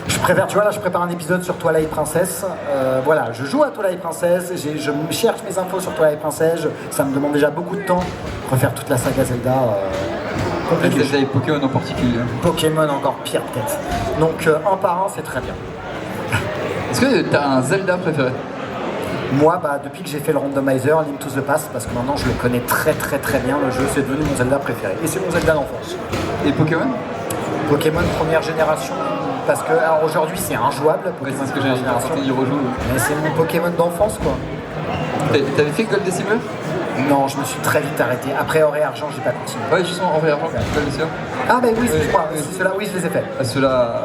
Je préfère, tu vois, là je prépare un épisode sur Twilight Princess. Voilà, je joue à Twilight Princess, je cherche mes infos sur Twilight Princess, ça me demande déjà beaucoup de temps. Refaire toute la saga Zelda, compliqué. Zelda et Pokémon en particulier. Pokémon encore pire peut-être. Donc un par un, c'est très bien. Est-ce que tu as un Zelda préféré? Moi, depuis que j'ai fait le randomizer, Link to the Past, parce que maintenant je le connais très bien, le jeu, c'est devenu mon Zelda préféré. Et c'est mon Zelda d'enfance. Et Pokémon? Pokémon première génération, parce que alors aujourd'hui c'est injouable, Pokémon c'est ce que j'ai entendu rejouer. Mais c'est mon Pokémon d'enfance quoi. T'avais fait Gold Decimal? Non, je me suis très vite arrêté. Après Or et Argent, j'ai pas continué. Ouais, justement, Or et Argent, Gold Decimal. Ah bah oui, excuse-moi, ceux-là, oui, je les ai faits. Ceux-là...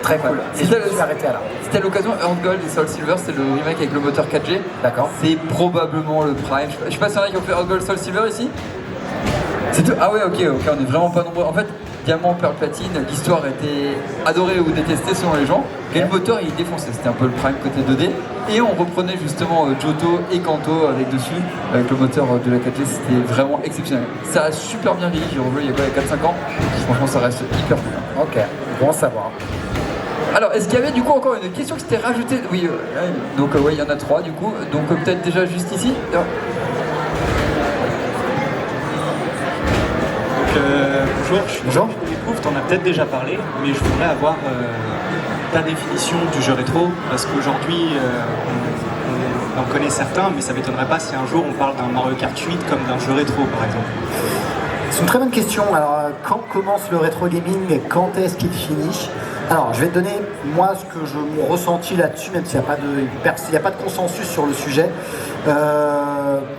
Très cool. Et je me suis arrêté à là. C'était à l'occasion, Earth Gold et Soul Silver, c'est le remake avec le moteur 4G. D'accord. C'est probablement le prime. Je sais pas s'il y en a qui ont fait Earth Gold, Soul Silver ici. C'est tout. Ah ouais, ok, on est vraiment pas nombreux. En fait, Diamant, Perle, Platine, l'histoire était adorée ou détestée selon les gens. Et le moteur, il défonçait. C'était un peu le prime côté 2D. Et on reprenait justement Johto et Kanto avec dessus, avec le moteur de la 4G. C'était vraiment exceptionnel. Ça a super bien vieilli. J'ai revu il y a quoi, il y a 4-5 ans. Franchement, ça reste hyper cool. Ok, bon à savoir. Alors, est-ce qu'il y avait du coup encore une question qui s'était rajoutée? Oui, donc ouais, il y en a 3 du coup. Donc peut-être déjà juste ici. Bonjour, je te découvre, t'en as peut-être déjà parlé, mais je voudrais avoir ta définition du jeu rétro, parce qu'aujourd'hui on en connaît certains, mais ça m'étonnerait pas si un jour on parle d'un Mario Kart 8 comme d'un jeu rétro par exemple. C'est une très bonne question. Alors, quand commence le rétro gaming et quand est-ce qu'il finit? Alors, je vais te donner, moi, ce que je me ressentis là-dessus, même s'il n'y a pas de consensus sur le sujet.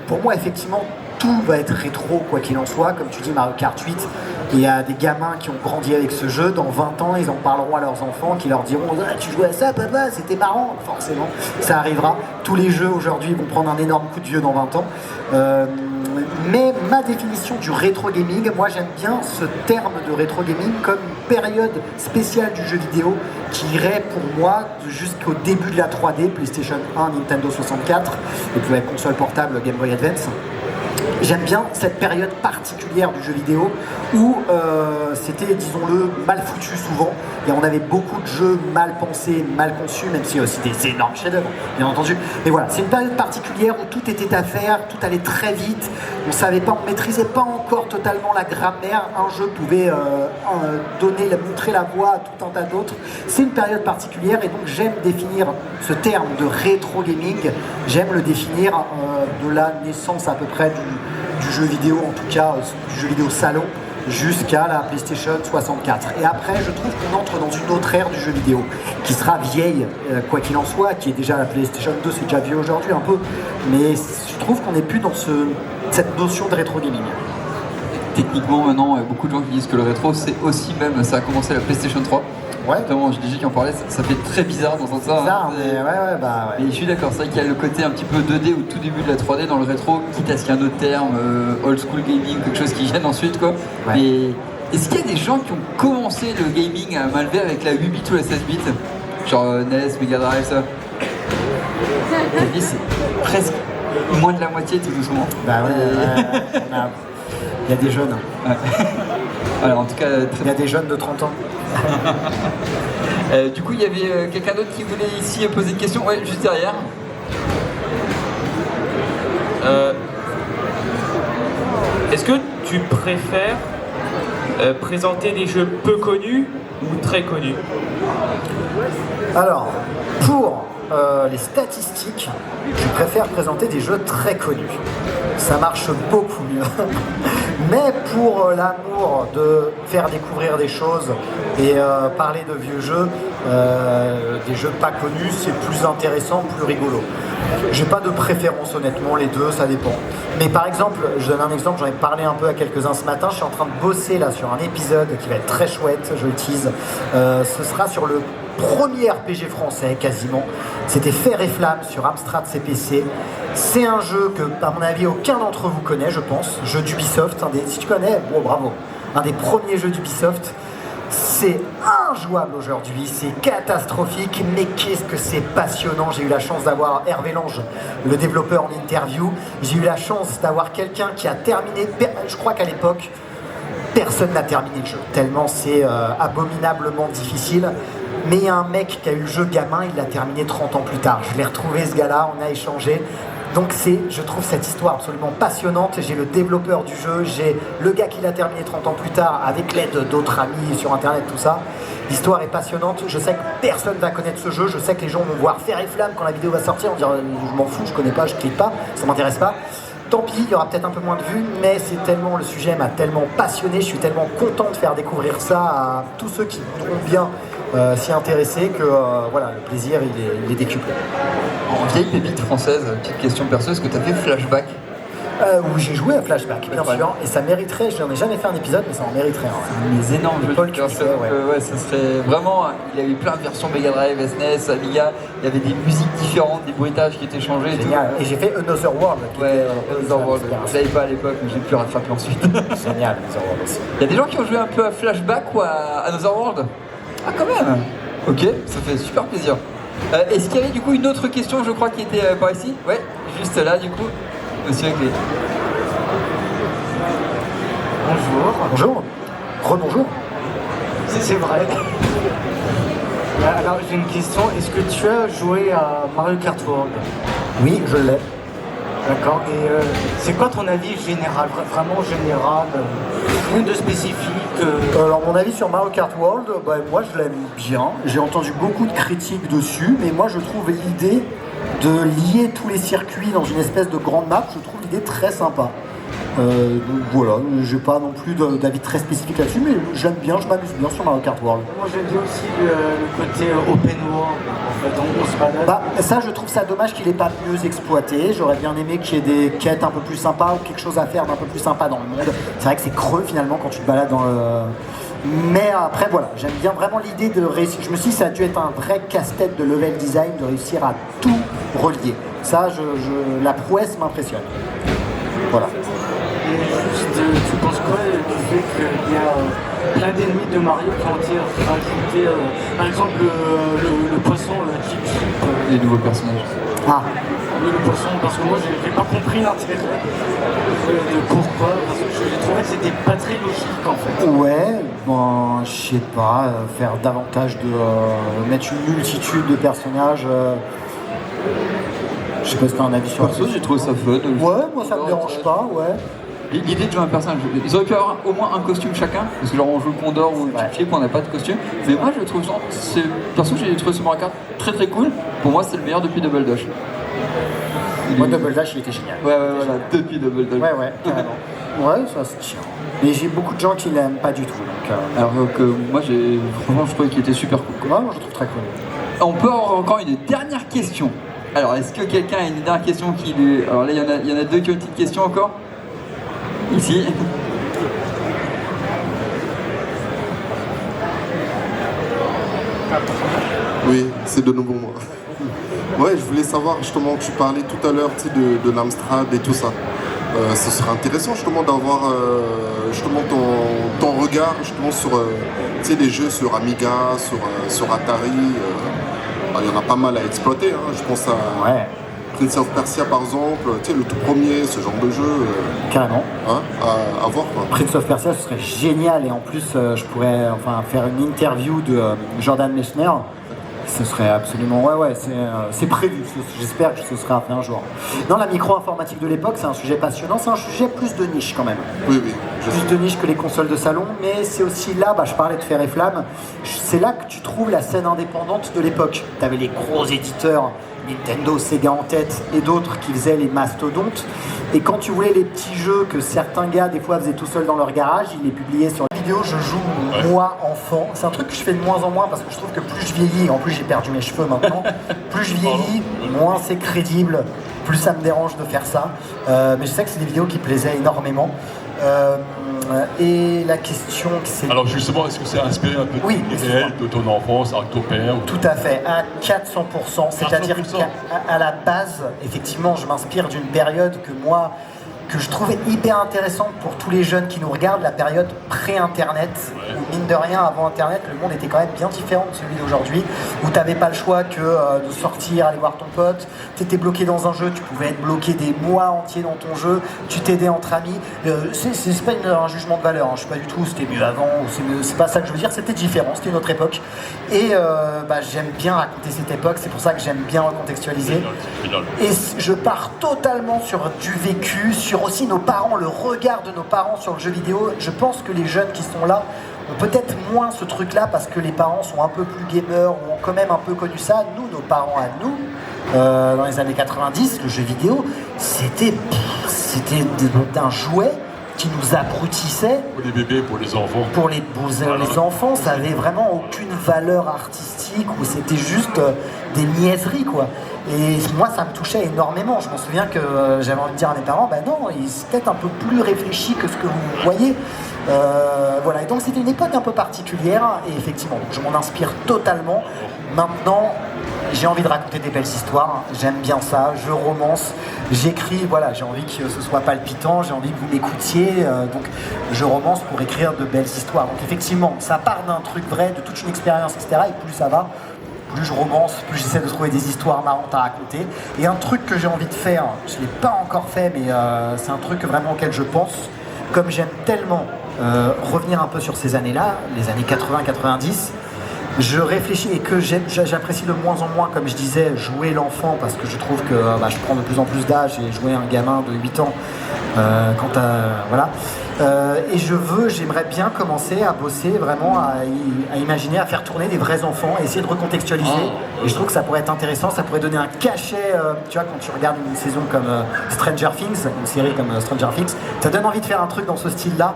Pour moi, effectivement, tout va être rétro, quoi qu'il en soit. Comme tu dis, Mario Kart 8, il y a des gamins qui ont grandi avec ce jeu. Dans 20 ans, ils en parleront à leurs enfants, qui leur diront « Ah, tu jouais à ça, papa, c'était marrant !» Forcément, ça arrivera. Tous les jeux, aujourd'hui, vont prendre un énorme coup de vieux dans 20 ans. Mais ma définition du rétro gaming, moi j'aime bien ce terme de rétro gaming comme une période spéciale du jeu vidéo qui irait pour moi jusqu'au début de la 3D, PlayStation 1, Nintendo 64 et puis la console portable Game Boy Advance. J'aime bien cette période particulière du jeu vidéo où c'était, disons-le, mal foutu souvent et on avait beaucoup de jeux mal pensés, mal conçus, même s'il y a aussi des énormes chefs-d'œuvre, bien entendu. Mais voilà, c'est une période particulière où tout était à faire, tout allait très vite, on savait pas, on maîtrisait pas encore totalement la grammaire, un jeu pouvait montrer la voie à tout un tas d'autres. C'est une période particulière et donc j'aime définir ce terme de rétro gaming, j'aime le définir de la naissance à peu près du jeu vidéo, en tout cas du jeu vidéo salon, jusqu'à la PlayStation 64. Et après, je trouve qu'on entre dans une autre ère du jeu vidéo, qui sera vieille, quoi qu'il en soit, qui est déjà la PlayStation 2, c'est déjà vieux aujourd'hui un peu, mais je trouve qu'on n'est plus dans cette notion de rétro gaming. Techniquement, maintenant, il y a beaucoup de gens qui disent que le rétro, c'est aussi même, ça a commencé à la PlayStation 3. Ouais. Notamment, je disais qui en parlait, ça fait très bizarre dans un sens. Bizarre, mais ouais. Et je suis d'accord, c'est vrai qu'il y a le côté un petit peu 2D au tout début de la 3D dans le rétro, quitte à ce qu'il y ait un autre terme, old school gaming, quelque chose qui gêne ensuite, quoi. Ouais. Mais est-ce qu'il y a des gens qui ont commencé le gaming à main levée avec la 8 bits ou la 16 bits? Genre NES, Mega Drive, ça? T'as dit, c'est presque moins de la moitié tout doucement. Bah ouais, il y a des jeunes. Ouais. Alors en tout cas, Il y a des jeunes de 30 ans. Du coup, il y avait quelqu'un d'autre qui voulait ici poser une question. Ouais, juste derrière. Est-ce que tu préfères présenter des jeux peu connus ou très connus? Alors, pour les statistiques, je préfère présenter des jeux très connus. Ça marche beaucoup mieux. Mais pour l'amour de faire découvrir des choses et parler de vieux jeux, des jeux pas connus, c'est plus intéressant, plus rigolo. J'ai pas de préférence honnêtement, les deux, ça dépend. Mais par exemple, je donne un exemple, j'en ai parlé un peu à quelques-uns ce matin, je suis en train de bosser là sur un épisode qui va être très chouette, je le tease. Ce sera sur le premier RPG français quasiment. C'était Fer et Flamme sur Amstrad CPC. C'est un jeu que, à mon avis, aucun d'entre vous connaît, je pense. Jeu d'Ubisoft, si tu connais, bon bravo. Un des premiers jeux d'Ubisoft. C'est injouable aujourd'hui, c'est catastrophique, mais qu'est-ce que c'est passionnant. J'ai eu la chance d'avoir Hervé Lange, le développeur, en interview. J'ai eu la chance d'avoir quelqu'un qui a terminé, je crois qu'à l'époque, personne n'a terminé le jeu, tellement c'est abominablement difficile. Mais il y a un mec qui a eu le jeu gamin, il l'a terminé 30 ans plus tard. Je l'ai retrouvé ce gars-là, on a échangé. Donc je trouve cette histoire absolument passionnante. J'ai le développeur du jeu, j'ai le gars qui l'a terminé 30 ans plus tard avec l'aide d'autres amis sur internet, tout ça. L'histoire est passionnante, je sais que personne va connaître ce jeu, je sais que les gens vont voir Fer et Flamme quand la vidéo va sortir, on va dire je m'en fous, je connais pas, je clique pas, ça m'intéresse pas. Tant pis, il y aura peut-être un peu moins de vues, mais c'est tellement, le sujet m'a tellement passionné, je suis tellement content de faire découvrir ça à tous ceux qui voudront bien s'y intéresser que voilà, le plaisir il est décuplé. En vieille pépite française, petite question perso, est-ce que tu as fait Flashback? Oui, j'ai joué à Flashback, bien sûr, et ça mériterait, je n'en ai jamais fait un épisode, mais ça en mériterait. Des énormes jeux. Paul Cuisset, ouais, ça serait vraiment. Il y avait plein de versions Mega Drive, SNES, Amiga, il y avait des musiques différentes, des bruitages qui étaient changés. Génial. Et j'ai fait Another World. Another World. Je l'avais pas à l'époque, mais j'ai pu rattraper ensuite. Génial, Another World aussi. Il y a des gens qui ont joué un peu à Flashback ou à Another World? Ah, quand même. Ok, ça fait super plaisir. Est-ce qu'il y avait du coup une autre question, je crois, qui était par ici? Ouais, juste là, du coup. Monsieur avec les... Bonjour. Bonjour. Rebonjour. C'est vrai. Alors j'ai une question, est-ce que tu as joué à Mario Kart World? Oui, je l'ai. D'accord, et c'est quoi ton avis général, vraiment général, rien de spécifique Alors mon avis sur Mario Kart World, moi je l'aime bien, j'ai entendu beaucoup de critiques dessus, mais moi je trouve l'idée de lier tous les circuits dans une espèce de grande map, je trouve l'idée très sympa. Donc voilà, j'ai pas non plus d'avis très spécifique là-dessus, mais j'aime bien, je m'amuse bien sur Mario Kart World. Moi j'aime bien aussi le côté open world, en fait, on se balade. Ça je trouve ça dommage qu'il n'ait pas mieux exploité, j'aurais bien aimé qu'il y ait des quêtes un peu plus sympas ou quelque chose à faire d'un peu plus sympa dans le monde. C'est vrai que c'est creux finalement quand tu te balades dans le... Mais après voilà, j'aime bien vraiment l'idée de réussir. Je me suis dit ça a dû être un vrai casse-tête de level design de réussir à tout relier. Ça, la prouesse m'impressionne. Voilà. Et juste, tu penses quoi du fait qu'il y a plein d'ennemis de Mario qui ont été rajoutés, par exemple le poisson, le Chip Chip. Les nouveaux personnages. Ah. Oui, le poisson, parce que moi j'ai pas compris l'intérêt de pourquoi, parce que j'ai trouvé que c'était pas très logique en fait. Ouais, bon, je sais pas, faire davantage de... mettre une multitude de personnages... je sais pas si t'as un avis sur ça. J'ai trouvé ça fun. Ouais, moi ça me dérange pas, ouais. L'idée de jouer un personnage, ils auraient pu avoir au moins un costume chacun, parce que genre on joue le Condor ou le Chip Chip, on n'a pas de costume. Mais moi je trouve ça, perso j'ai trouvé ce Mario Kart très très cool. Pour moi c'est le meilleur depuis Double Dash. Moi Double Dash il était génial. Ouais, voilà, depuis Double Dash. Ouais, carrément. Ouais, ça c'est chiant. Mais j'ai beaucoup de gens qui l'aiment pas du tout. Donc, alors que moi franchement je trouvais qu'il était super cool. Ouais, moi je le trouve très cool. On peut avoir encore une dernière question. Alors est-ce que quelqu'un a une dernière question qui lui... Alors là il y en a deux qui ont une petite question encore. Ici. Oui, c'est de nouveau moi. Ouais, je voulais savoir justement, tu parlais tout à l'heure de l'Amstrad et tout ça. Ce serait intéressant justement d'avoir justement ton regard justement sur les jeux sur Amiga, sur Atari. Il y en a pas mal à exploiter, hein. Je pense à Prince of Persia par exemple, le tout premier, ce genre de jeu. Carrément. Hein, à voir quoi. Prince of Persia, ce serait génial et en plus je pourrais faire une interview de Jordan Mechner. Ce serait absolument... c'est prévu. J'espère que ce sera fait un jour. Non, la micro-informatique de l'époque, c'est un sujet passionnant. C'est un sujet plus de niche quand même. Oui. Plus de niche que les consoles de salon. Mais c'est aussi là, je parlais de Fer et Flamme, c'est là que tu trouves la scène indépendante de l'époque. Tu avais les gros éditeurs, Nintendo, Sega en tête, et d'autres qui faisaient les mastodontes. Et quand tu voulais les petits jeux que certains gars, des fois, faisaient tout seuls dans leur garage, ils les publiaient sur la vidéo. Je joue, moi, enfant. C'est un truc que je fais de moins en moins parce que je trouve que plus je vieillis, en plus j'ai perdu mes cheveux maintenant, plus je vieillis, moins c'est crédible, plus ça me dérange de faire ça. Mais je sais que c'est des vidéos qui plaisaient énormément. Et la question c'est... Alors justement, est-ce que c'est inspiré un peu réel de ton enfance, avec ton père ou... Tout à fait, à 400%. C'est-à-dire qu'à la base, effectivement, je m'inspire d'une période que je trouvais hyper intéressante pour tous les jeunes qui nous regardent, la période pré-internet, où mine de rien, avant internet, le monde était quand même bien différent de celui d'aujourd'hui, où tu n'avais pas le choix que de sortir, aller voir ton pote, tu étais bloqué dans un jeu, tu pouvais être bloqué des mois entiers dans ton jeu, tu t'aidais entre amis. C'est pas un jugement de valeur, hein. Je sais pas du tout, c'était mieux avant, c'est pas ça que je veux dire, c'était différent, c'était une autre époque. Et j'aime bien raconter cette époque, c'est pour ça que j'aime bien recontextualiser. Et je pars totalement sur du vécu, sur aussi nos parents, le regard de nos parents sur le jeu vidéo. Je pense que les jeunes qui sont là ont peut-être moins ce truc-là parce que les parents sont un peu plus gamers ou ont quand même un peu connu ça. Nous, nos parents à nous, dans les années 90, le jeu vidéo, c'était un jouet qui nous abrutissait. Pour les bébés, pour les enfants. Pour les enfants, ça avait vraiment aucune valeur artistique ou c'était juste des niaiseries, quoi. Et moi, ça me touchait énormément. Je m'en souviens que j'avais envie de dire à mes parents, non, c'est peut-être un peu plus réfléchi que ce que vous voyez. Et donc c'était une époque un peu particulière. Et effectivement, je m'en inspire totalement. Maintenant, j'ai envie de raconter des belles histoires. J'aime bien ça. Je romance. J'écris. J'ai envie que ce soit palpitant. J'ai envie que vous m'écoutiez. Donc, je romance pour écrire de belles histoires. Donc, effectivement, ça part d'un truc vrai, de toute une expérience, etc. Et plus ça va, plus je romance, plus j'essaie de trouver des histoires marrantes à raconter. Et un truc que j'ai envie de faire, je ne l'ai pas encore fait, mais c'est un truc vraiment auquel je pense. Comme j'aime tellement revenir un peu sur ces années-là, les années 80-90, je réfléchis et que j'apprécie de moins en moins, comme je disais, jouer l'enfant parce que je trouve que je prends de plus en plus d'âge et jouer un gamin de 8 ans, et j'aimerais bien commencer à bosser vraiment, à imaginer, à faire tourner des vrais enfants, à essayer de recontextualiser. Et je trouve que ça pourrait être intéressant, ça pourrait donner un cachet, tu vois, quand tu regardes une saison comme Stranger Things, une série comme Stranger Things, ça donne envie de faire un truc dans ce style-là.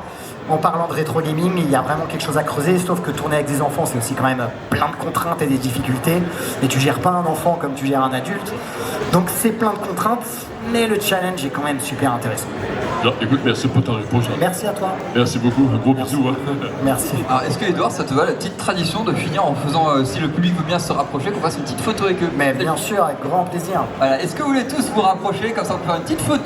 En parlant de rétro gaming, il y a vraiment quelque chose à creuser, sauf que tourner avec des enfants, c'est aussi quand même plein de contraintes et des difficultés. Et tu gères pas un enfant comme tu gères un adulte. Donc c'est plein de contraintes, mais le challenge est quand même super intéressant. Alors, écoute, merci pour ta réponse. Merci à toi. Merci beaucoup, un gros bisou. Merci. Alors, est-ce que Edouard, ça te va la petite tradition de finir en faisant, si le public veut bien se rapprocher, qu'on fasse une petite photo avec eux? Mais bien sûr, avec grand plaisir. Voilà. Est-ce que vous voulez tous vous rapprocher, comme ça on peut faire une petite photo?